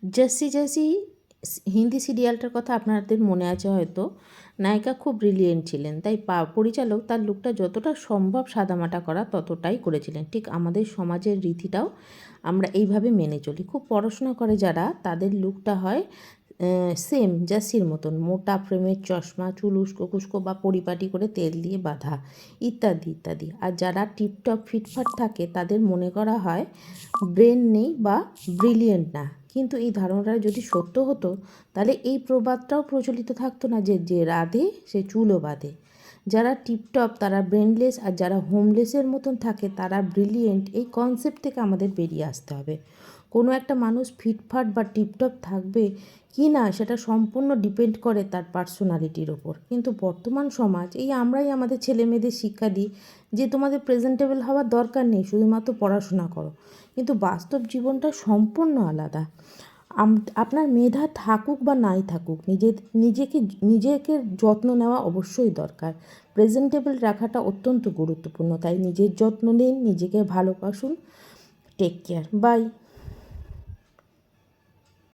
Jersey jersey Hindi সিরিয়ালটার কথা আপনাদের মনে আছে হয়তো। নায়িকা খুব ব্রিলিয়েন্ট ছিলেন, তাই পরিচালক তার লুকটা যতটা সম্ভব সাদামাটা করা ততটাই করেছিলেন। ঠিক আমাদের সমাজের রীতিটাও আমরা এইভাবে মেনে চলি। খুব পড়াশোনা করে যারা, তাদের লুকটা হয় সেম জার্সির মতন, মোটা ফ্রেমের চশমা, চুল উস্কো খুস্কো বা পরিপাটি করে তেল দিয়ে বাঁধা, ইত্যাদি ইত্যাদি। আর যারা টিপটপ ফিটফাট থাকে তাদের মনে করা হয় ব্রেন নেই বা ব্রিলিয়েন্ট না। কিন্তু এই ধারণাটা যদি সত্য হতো তাহলে এই প্রবাদটাও প্রচলিত থাকতো না যে যে রাধে সে চুলও বাঁধে। যারা টিপটপ তারা ব্রেনলেস, আর যারা হোমলেসের মতন থাকে তারা ব্রিলিয়েন্ট। এই কনসেপ্ট থেকে আমাদের বেরিয়ে আসতে হবে। কোনো একটা মানুষ ফিটফাট বা টিপটপ থাকবে কি না সেটা সম্পূর্ণ ডিপেন্ড করে তার পার্সোনালিটির ওপর। কিন্তু বর্তমান সমাজ, এই আমরাই আমাদের ছেলে মেয়েদের শিক্ষা দিই যে তোমাদের প্রেজেন্টেবল হওয়ার দরকার নেই, শুধুমাত্র পড়াশোনা করো। কিন্তু বাস্তব জীবনটা সম্পূর্ণ আলাদা। আপনার মেধা থাকুক বা নাই থাকুক, নিজেকে যত্ন নেওয়া অবশ্যই দরকার। প্রেজেন্টেবল রাখাটা অত্যন্ত গুরুত্বপূর্ণ। তাই নিজের যত্ন নিন, নিজেকে ভালোবাসুন। Take care, by.